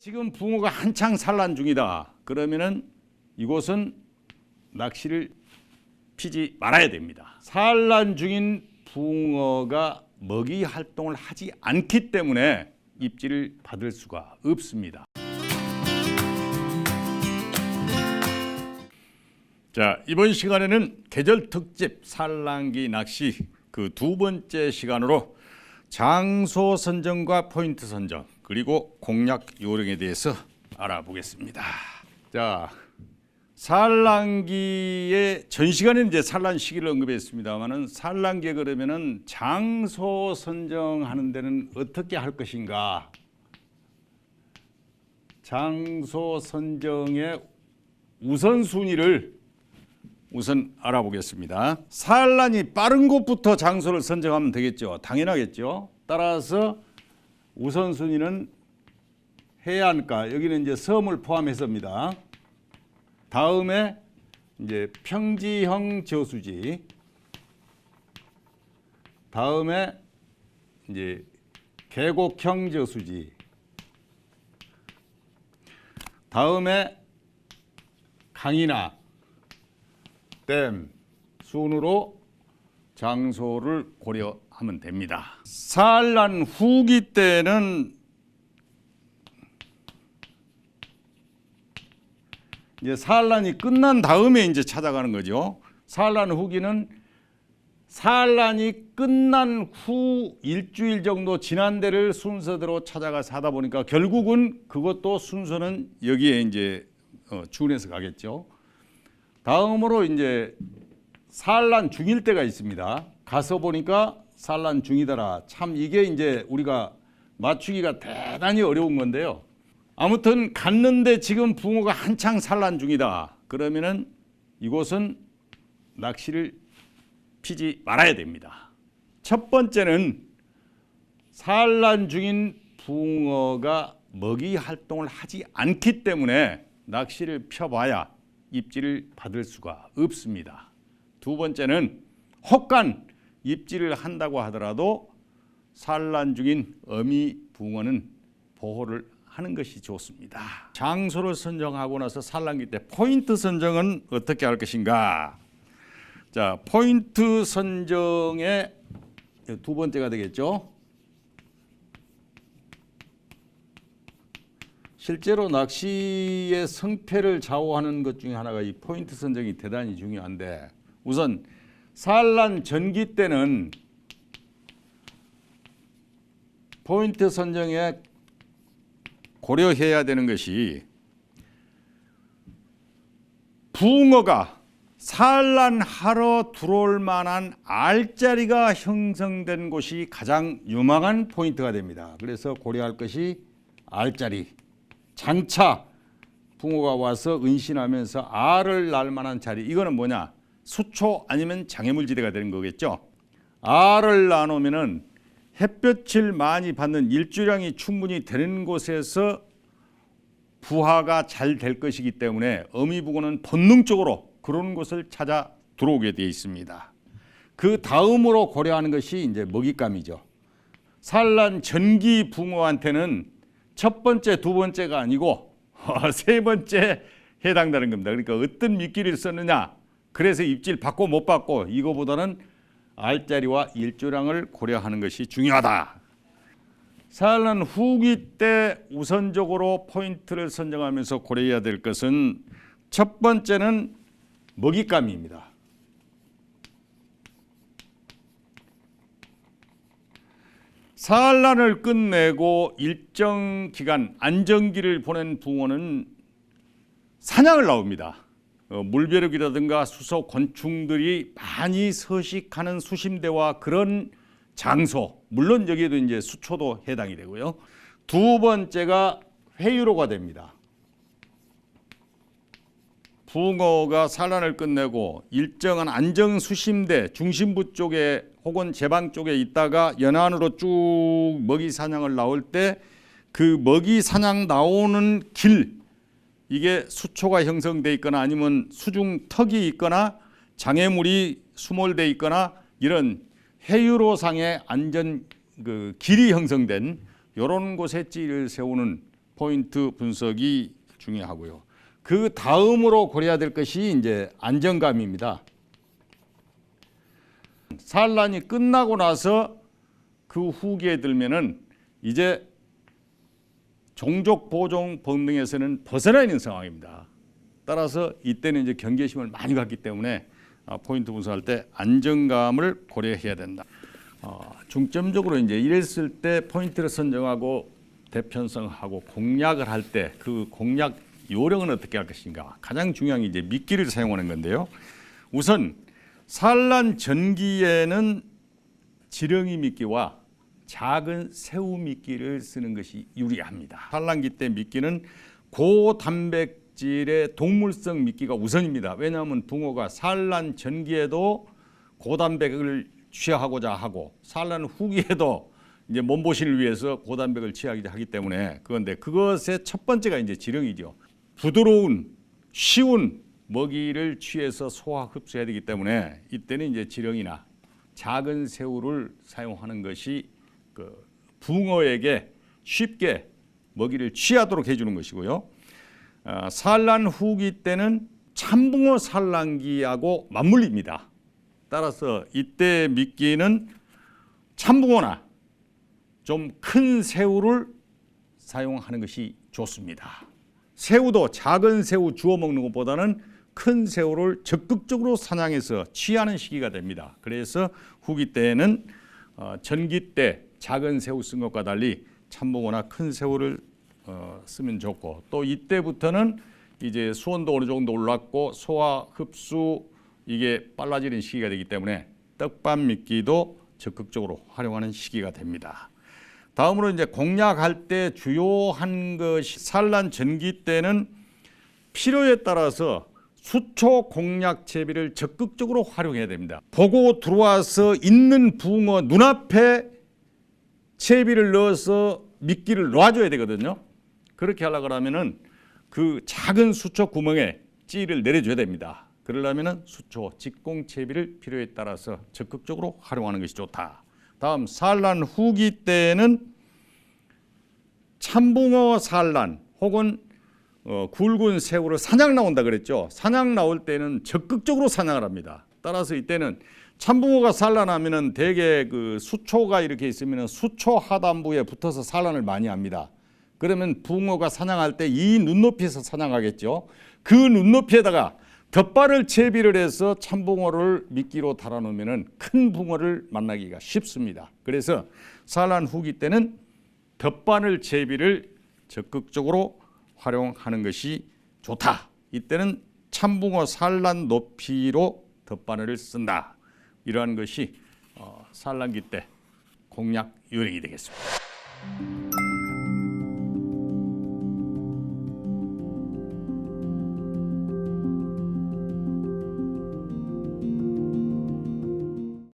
지금 붕어가 한창 산란 중이다. 그러면은 이곳은 낚시를 피지 말아야 됩니다. 산란 중인 붕어가 먹이 활동을 하지 않기 때문에 입질을 받을 수가 없습니다. 자, 이번 시간에는 계절 특집 산란기 낚시 그 두 번째 시간으로 장소 선정과 포인트 선정 그리고 공략 요령에 대해서 알아보겠습니다. 자, 산란기의 전 시간에는 이제 산란 시기를 언급했습니다만은 산란기에 그러면은 장소 선정하는 데는 어떻게 할 것인가? 장소 선정의 우선순위를 우선 알아보겠습니다. 산란이 빠른 곳부터 장소를 선정하면 되겠죠. 당연하겠죠. 따라서 우선순위는 해안가, 여기는 이제 섬을 포함해서입니다. 다음에 이제 평지형 저수지, 다음에 이제 계곡형 저수지, 다음에 강이나 댐 순으로 장소를 고려하면 됩니다. 산란 후기 때는 이제 산란이 끝난 다음에 이제 찾아가는 거죠. 산란 후기는 산란이 끝난 후 일주일 정도 지난 데를 순서대로 찾아가서 하다 보니까 결국은 그것도 순서는 여기에 이제 준해서 가겠죠. 다음으로 이제 산란 중일 때가 있습니다. 가서 보니까 산란 중이더라. 참 이게 이제 우리가 맞추기가 대단히 어려운 건데요. 아무튼 갔는데 지금 붕어가 한창 산란 중이다. 그러면은 이곳은 낚시를 피지 말아야 됩니다. 첫 번째는 산란 중인 붕어가 먹이 활동을 하지 않기 때문에 낚시를 펴봐야 입질을 받을 수가 없습니다. 두 번째는 혹간 입질을 한다고 하더라도 산란 중인 어미 붕어는 보호를 하는 것이 좋습니다. 장소를 선정하고 나서 산란기 때 포인트 선정은 어떻게 할 것인가? 자, 포인트 선정의 두 번째가 되겠죠. 실제로 낚시의 성패를 좌우하는 것 중에 하나가 이 포인트 선정이 대단히 중요한데, 우선 산란 전기 때는 포인트 선정에 고려해야 되는 것이 붕어가 산란하러 들어올 만한 알자리가 형성된 곳이 가장 유망한 포인트가 됩니다. 그래서 고려할 것이 알자리. 장차 붕어가 와서 은신하면서 알을 낳을 만한 자리, 이거는 뭐냐? 수초 아니면 장애물지대가 되는 거겠죠. 알을 낳으면은 햇볕을 많이 받는 일조량이 충분히 되는 곳에서 부화가 잘 될 것이기 때문에 어미 붕어는 본능적으로 그런 곳을 찾아 들어오게 되어 있습니다. 그 다음으로 고려하는 것이 이제 먹잇감이죠. 산란 전기 붕어한테는 첫 번째, 두 번째가 아니고 세 번째 해당되는 겁니다. 그러니까 어떤 미끼를 썼느냐, 그래서 입질 받고 못 받고, 이거보다는 알자리와 일조량을 고려하는 것이 중요하다. 산란 후기 때 우선적으로 포인트를 선정하면서 고려해야 될 것은 첫 번째는 먹잇감입니다. 산란을 끝내고 일정 기간 안정기를 보낸 붕어는 사냥을 나옵니다. 물벼룩이라든가 수소 곤충들이 많이 서식하는 수심대와 그런 장소, 물론 여기에도 이제 수초도 해당이 되고요. 두 번째가 회유로가 됩니다. 붕어가 산란을 끝내고 일정한 안정 수심대 중심부 쪽에 혹은 제방 쪽에 있다가 연안으로 쭉 먹이 사냥을 나올 때 그 먹이 사냥 나오는 길, 이게 수초가 형성돼 있거나 아니면 수중턱이 있거나 장애물이 수몰돼 있거나 이런 해유로상의 안전 그 길이 형성된 이런 곳에 찌를 세우는 포인트 분석이 중요하고요. 그 다음으로 고려해야 될 것이 이제 안정감입니다. 산란이 끝나고 나서 그 후기에 들면은 이제 종족 보존 본능에서는 벗어나 있는 상황입니다. 따라서 이때는 이제 경계심을 많이 갖기 때문에 포인트 분석할 때 안정감을 고려해야 된다. 중점적으로 이제 이랬을 때 포인트를 선정하고 대편성하고 공략을 할 때 그 공략 요령은 어떻게 할 것인가. 가장 중요한 게 이제 미끼를 사용하는 건데요. 우선 산란 전기에는 지렁이 미끼와 작은 새우 미끼를 쓰는 것이 유리합니다. 산란기 때 미끼는 고단백질의 동물성 미끼가 우선입니다. 왜냐하면 붕어가 산란 전기에도 고단백을 취하고자 하고 산란 후기에도 이제 몸보신을 위해서 고단백을 취하기 때문에 그런데 그것의 첫 번째가 이제 지렁이죠. 부드러운 쉬운 먹이를 취해서 소화 흡수해야 되기 때문에 이때는 이제 지렁이나 작은 새우를 사용하는 것이 그 붕어에게 쉽게 먹이를 취하도록 해주는 것이고요. 산란 후기 때는 참붕어 산란기하고 맞물립니다. 따라서 이때 미끼는 참붕어나 좀 큰 새우를 사용하는 것이 좋습니다. 새우도 작은 새우 주워 먹는 것보다는 큰 새우를 적극적으로 사냥해서 취하는 시기가 됩니다. 그래서 후기 때에는 전기 때 작은 새우 쓴 것과 달리 참붕어나 큰 새우를 쓰면 좋고 또 이때부터는 이제 수온도 어느 정도 올랐고 소화 흡수 이게 빨라지는 시기가 되기 때문에 떡밥 미끼도 적극적으로 활용하는 시기가 됩니다. 다음으로 이제 공략할 때 주요한 것이 산란 전기 때는 필요에 따라서 수초 공략 채비를 적극적으로 활용해야 됩니다. 보고 들어와서 있는 붕어 눈앞에 채비를 넣어서 미끼를 놔줘야 되거든요. 그렇게 하려고 하면은 그 작은 수초 구멍에 찌를 내려줘야 됩니다. 그러려면은 수초 직공 채비를 필요에 따라서 적극적으로 활용하는 것이 좋다. 다음 산란 후기 때는 참붕어 산란 혹은 굵은 새우를 사냥 나온다 그랬죠. 사냥 나올 때는 적극적으로 사냥을 합니다. 따라서 이때는 참붕어가 산란하면은 대개 그 수초가 이렇게 있으면 수초 하단부에 붙어서 산란을 많이 합니다. 그러면 붕어가 사냥할 때 이 눈높이에서 사냥하겠죠. 그 눈높이에다가 덧발을 채비를 해서 참붕어를 미끼로 달아놓으면 큰 붕어를 만나기가 쉽습니다. 그래서 산란 후기 때는 덧바늘 채비를 적극적으로 활용하는 것이 좋다. 이때는 참붕어 산란 높이로 덧바늘을 쓴다. 이러한 것이 산란기 때 공략 요령이 되겠습니다.